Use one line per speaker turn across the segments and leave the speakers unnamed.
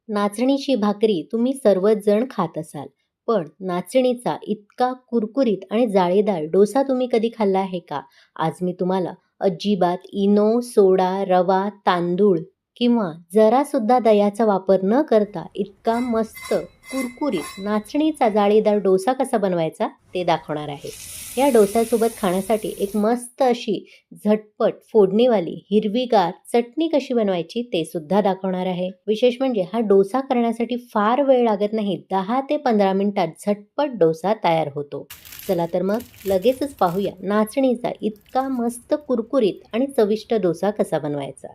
नाचणीची भाकरी तुम्ही सर्वच जण खात असाल, पण नाचणीचा इतका कुरकुरीत आणि जाळीदार डोसा तुम्ही कधी खाल्ला आहे का? आज मी तुम्हाला अजिबात इनो, सोडा, रवा, तांदूळ किंवा जरासुद्धा दह्याचा वापर न करता इतका मस्त कुरकुरीत नाचणीचा जाळीदार डोसा कसा बनवायचा ते दाखवणार आहे. या डोस्यासोबत खाण्यासाठी एक मस्त अशी झटपट फोडणीवाली हिरवीगार चटणी कशी बनवायची ते सुद्धा दाखवणार आहे. विशेष म्हणजे हा डोसा करण्यासाठी फार वेळ लागत नाही. 10 ते 15 मिनिटात झटपट डोसा तयार होतो. चला तर मग लगेचच पाहूया नाचणीचा इतका मस्त कुरकुरीत आणि चविष्ट डोसा कसा बनवायचा.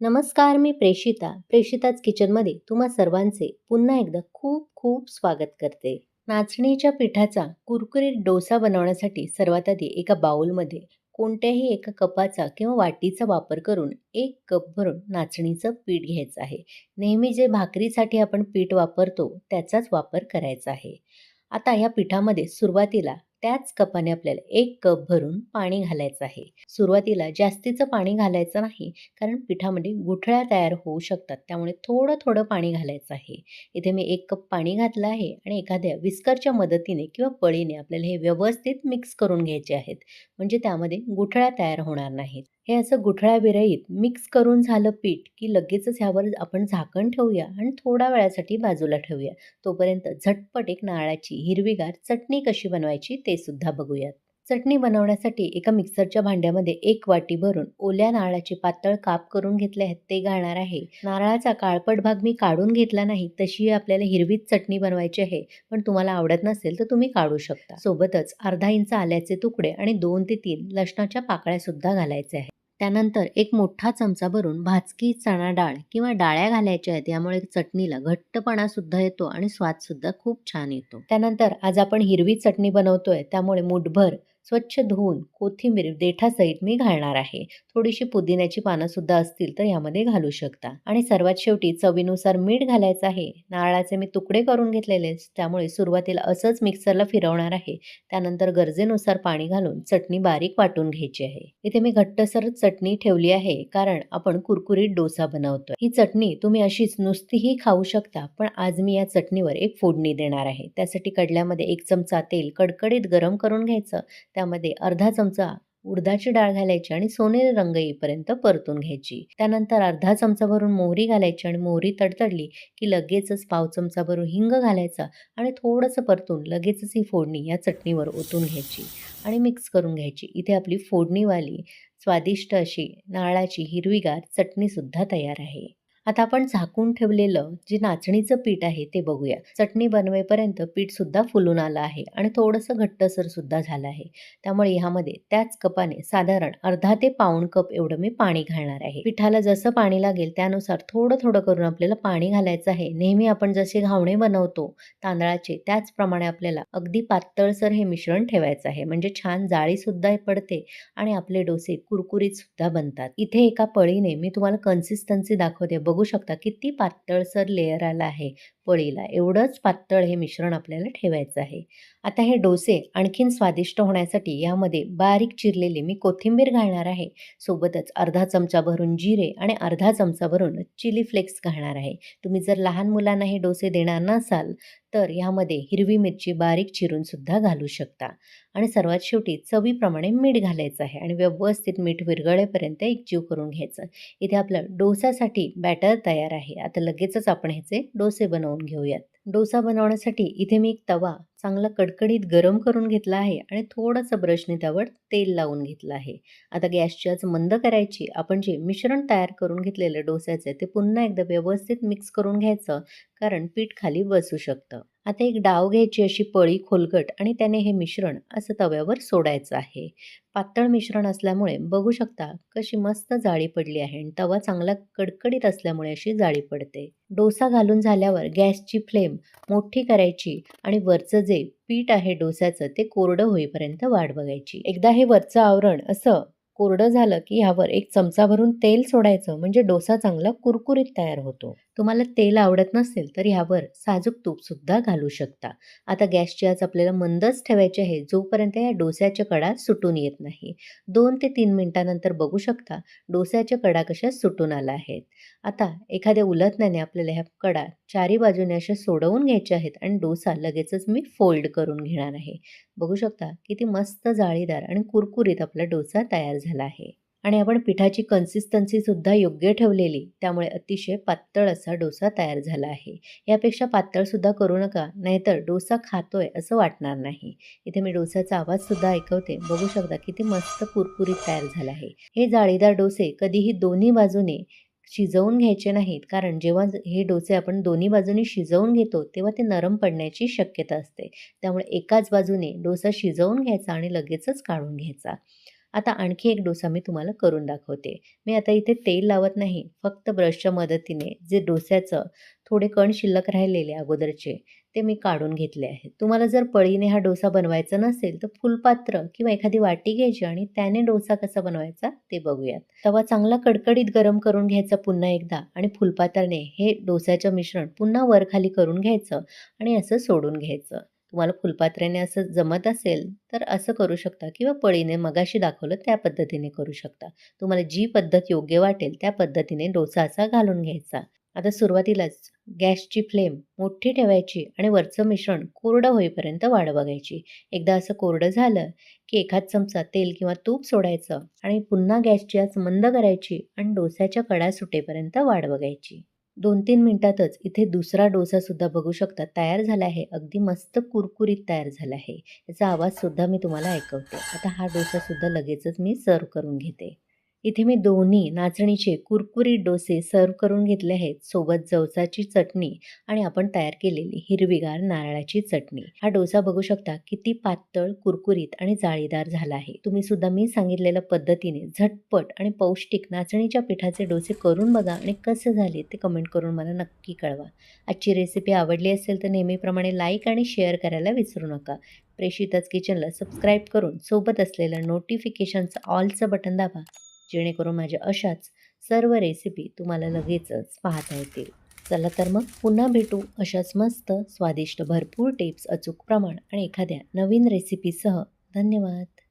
नमस्कार, मी प्रेषिताच किचनमध्ये तुम्हा सर्वांचे पुन्हा एकदा खूप खूप स्वागत करते. नाचणीच्या पिठाचा कुरकुरीत डोसा बनवण्यासाठी सर्वात आधी एका बाउलमध्ये कोणत्याही एका कपाचा किंवा वाटीचा वापर करून 1 कप भरून नाचणीचं पीठ घ्यायचं आहे. नेहमी जे भाकरीसाठी आपण पीठ वापरतो त्याचाच वापर करायचा आहे. आता ह्या पिठामध्ये सुरुवातीला त्याच कपाने आपल्याला 1 कप भरून पाणी घालायचं आहे. सुरुवातीला जास्तीचं पाणी घालायचं नाही, कारण पिठामध्ये गुठळ्या तयार होऊ शकतात. त्यामुळे थोडं थोडं पाणी घालायचं आहे. इथे मी 1 कप पाणी घातलं आहे आणि एखाद्या विस्करच्या मदतीने किंवा पळीने आपल्याला हे व्यवस्थित मिक्स करून घ्यायचे आहेत. म्हणजे त्यामध्ये गुठळ्या तयार होणार नाहीत. हे असं गुठळ्याविरहित मिक्स करून झालं पीठ, की लगेचच ह्यावर आपण झाकण ठेवूया आणि थोड्या वेळासाठी बाजूला ठेवूया. तोपर्यंत झटपट एक नारळाची हिरवीगार चटणी कशी बनवायची ते सुद्धा बघूयात. चटणी बनवण्यासाठी एका मिक्सरच्या भांड्यामध्ये 1 वाटी भरून ओल्या नारळाचे पातळ काप करून घेतले आहेत ते घालणार आहे. नारळाचा काळपट भाग मी काढून घेतला नाही, तशी आपल्याला हिरवीच चटणी बनवायची आहे. पण तुम्हाला आवडत नसेल तर तुम्ही काढू शकता. सोबतच अर्धा इंच आल्याचे तुकडे आणि 2 ते 3 लसणाच्या पाकळ्या सुद्धा घालायचे आहेत. त्यानंतर एक मोठा चमचा भरून भाजकी चणा डाळ किंवा डाळ्या घालायच्या आहेत. यामुळे चटणीला घट्टपणा सुद्धा येतो आणि स्वाद सुद्धा खूप छान येतो. त्यानंतर आज आपण हिरवी चटणी बनवतोय, त्यामुळे मुठभर स्वच्छ धुवून कोथिंबीर देठासहित मी घालणार आहे. थोडीशी पुदिन्याची पानं सुद्धा असतील तर यामध्ये घालू शकता. आणि सर्वात शेवटी चवीनुसार मीठ घालायचं आहे. नारळाचे मी तुकडे करून घेतलेले, त्यामुळे सुरुवातीला असंच मिक्सरला फिरवणार आहे. त्यानंतर गरजेनुसार पाणी घालून चटणी बारीक वाटून घ्यायची आहे. इथे मी घट्टसर चटणी ठेवली आहे, कारण आपण कुरकुरीत डोसा बनवतोय. ही चटणी तुम्ही अशीच नुसतीही खाऊ शकता, पण आज मी या चटणीवर एक फोडणी देणार आहे. त्यासाठी कढल्यामध्ये 1 चमचा तेल कडकडीत गरम करून घ्यायचं. त्यामध्ये अर्धा चमचा उडदाची डाळ घालायची आणि सोनेरी रंग येईपर्यंत परतून घ्यायची. त्यानंतर अर्धा चमचा भरून मोहरी घालायची आणि मोहरी तडतडली की लगेचच पाव चमचा भरून हिंग घालायचा आणि थोडंसं परतून लगेचच ही फोडणी या चटणीवर ओतून घ्यायची आणि मिक्स करून घ्यायची. इथे आपली फोडणीवाली स्वादिष्ट अशी नारळाची हिरवीगार चटणी सुद्धा तयार आहे. आता आपण झाकून ठेवलेलं जे नाचणीचं पीठ आहे ते बघूया. चटणी बनवेपर्यंत पीठ सुद्धा फुलून आलं आहे आणि थोडंसं घट्टसर सुद्धा झालं आहे. त्यामुळे ह्यामध्ये त्याच कपाने साधारण अर्धा ते पाऊण कप एवढं मी पाणी घालणार आहे. पिठाला जसं पाणी लागेल त्यानुसार थोडं थोडं करून आपल्याला पाणी घालायचं आहे. नेहमी आपण जसे घावणे बनवतो तांदळाचे, त्याचप्रमाणे आपल्याला अगदी पातळसर हे मिश्रण ठेवायचं आहे. म्हणजे छान जाळी सुद्धा पडते आणि आपले डोसे कुरकुरीत सुद्धा बनतात. इथे एका पळीने मी तुम्हाला कन्सिस्टन्सी दाखवते. बघू शकता किती पातळसर लेयर आला आहे पळीला. एवढंच पातळ हे मिश्रण आपल्याला ठेवायचं आहे. आता हे डोसे आणखीन स्वादिष्ट होण्यासाठी यामध्ये बारीक चिरलेली मी कोथिंबीर घालणार आहे. सोबतच अर्धा चमचा भरून जिरे आणि अर्धा चमचा भरून चिली फ्लेक्स घालणार आहे. तुम्ही जर लहान मुलांना हे डोसे देणार नसाल तर यामध्ये हिरवी मिरची बारीक चिरून सुद्धा घालू शकता. आणि सर्वात शेवटी चवीप्रमाणे मीठ घालायचं आहे आणि व्यवस्थित मीठ विरघळेपर्यंत एकजीव करून घ्यायचं. इथे आपलं डोसासाठी बॅटर तयार आहे. आता लगेचच आपण ह्याचे डोसे बनवून घेऊयात. डोसा बनवण्यासाठी इथे मी एक तवा चांगला कडकडीत गरम करून घेतला आहे आणि थोडंसं ब्रशने त्यावर तेल लावून घेतलं आहे. आता गॅसची आच मंद करायची. आपण जे मिश्रण तयार करून घेतलेलं डोस्याचं ते पुन्हा एकदा व्यवस्थित मिक्स करून घ्यायचं, कारण पीठ खाली बसू शकतं. आता एक डाव घ्यायची अशी पळी खोलगट आणि त्याने हे मिश्रण असं तव्यावर सोडायचं आहे. पातळ मिश्रण असल्यामुळे बघू शकता कशी मस्त जाळी पडली आहे आणि तवा चांगला कडकडीत असल्यामुळे अशी जाळी पडते. डोसा घालून झाल्यावर गॅसची फ्लेम मोठी करायची आणि वरचं जे पीठ आहे डोस्याचं ते कोरडं होईपर्यंत वाट बघायची. एकदा हे वरचं आवरण असं कोरडं झालं की ह्यावर 1 चमचा भरून तेल सोडायचं, म्हणजे डोसा चांगला कुरकुरीत तयार होतो. तुम्हाला तेल आवडत नसेल तर ह्यावर साजूक तूपसुद्धा घालू शकता. आता गॅसची आच आपल्याला मंदच ठेवायची आहे जोपर्यंत या डोस्याच्या कडा सुटून येत नाही. 2 ते 3 मिनिटानंतर बघू शकता डोस्याच्या कडा कशा सुटून आल्या आहेत. आता एखाद्या उलथण्याने आपल्याला ह्या कडा चारी बाजूने अशा सोडवून घ्यायच्या आहेत आणि डोसा लगेचच मी फोल्ड करून घेणार आहे. बघू शकता किती मस्त जाळीदार आणि कुरकुरीत आपला डोसा तयार झाला आहे. आणि आपण पिठाची कन्सिस्टन्सीसुद्धा योग्य ठेवलेली, त्यामुळे अतिशय पातळ असा डोसा तयार झाला आहे. यापेक्षा पातळसुद्धा करू नका, नाहीतर डोसा खातोय असं वाटणार नाही. इथे मी डोसाचा आवाजसुद्धा ऐकवते. बघू शकता किती मस्त कुरकुरीत तयार झाला आहे. हे जाळीदार डोसे कधीही दोन्ही बाजूने शिजवून घ्यायचे नाहीत, कारण जेव्हा हे डोसे आपण दोन्ही बाजूनी शिजवून घेतो, तेव्हा ते नरम पडण्याची शक्यता असते. त्यामुळे एकाच बाजूने डोसा शिजवून घ्यायचा आणि लगेचच काढून घ्यायचा. आता आणखी एक डोसा मी तुम्हाला करून दाखवते. मी आता इथे तेल लावत नाही, फक्त ब्रशच्या मदतीने जे डोस्याचं थोडे कण शिल्लक राहिलेले अगोदरचे, ते मी काढून घेतले आहेत. तुम्हाला जर पळीने हा डोसा बनवायचा नसेल, तर फुलपात्र किंवा एखादी वाटी घ्यायची आणि त्याने डोसा कसा बनवायचा ते बघूयात. तवा चांगला कडकडीत गरम करून घ्यायचा पुन्हा एकदा आणि फुलपात्राने हे डोस्याचं मिश्रण पुन्हा वर-खाली करून घ्यायचं आणि असं सोडून घ्यायचं. तुम्हाला फुलपात्र्याने असं जमत असेल, तर असं करू शकता किंवा पळीने मगाशी दाखवलं त्या पद्धतीने करू शकता. तुम्हाला जी पद्धत योग्य वाटेल त्या पद्धतीने डोसा असा घालून घ्यायचा. आता सुरुवातीलाच गॅसची फ्लेम मोठी ठेवायची आणि वरचं मिश्रण कोरडं होईपर्यंत वाट बघायची. एकदा असं कोरडं झालं, की एखाद चमचा तेल किंवा तूप सोडायचं आणि पुन्हा गॅसची आच मंद करायची आणि डोस्याच्या कडा सुटेपर्यंत वाट बघायची. 2-3 मिनिटातच इथे दुसरा डोसासुद्धा बघू शकता तयार झाला आहे. अगदी मस्त कुरकुरीत तयार झाला आहे. याचा आवाजसुद्धा मी तुम्हाला ऐकवते. आता हा डोसासुद्धा लगेचच मी सर्व्ह करून घेते. इथे मी दोन्ही नाचणीचे कुरकुरीत डोसे सर्व्ह करून घेतले आहेत. सोबत जवसाची चटणी आणि आपण तयार केलेली हिरवीगार नारळाची चटणी. हा डोसा बघू शकता किती पातळ, कुरकुरीत आणि जाळीदार झाला आहे. तुम्ही सुद्धा मी सांगितलेल्या पद्धतीने झटपट आणि पौष्टिक नाचणीच्या पिठाचे डोसे करून बघा आणि कसे झाले ते कमेंट करून मला नक्की कळवा. आजची रेसिपी आवडली असेल तर नेहमीप्रमाणे लाईक आणि शेअर करायला विसरू नका. प्रेषिताच किचनला सबस्क्राईब करून सोबत असलेलं नोटिफिकेशनचं ऑलचं बटन दाबा, जेणेकरून माझ्या अशाच सर्व रेसिपी तुम्हाला लगेचच पाहता येतील. चला तर मग पुन्हा भेटू अशाच मस्त, स्वादिष्ट, भरपूर टिप्स, अचूक प्रमाण आणि एखाद्या नवीन रेसिपीसह. धन्यवाद.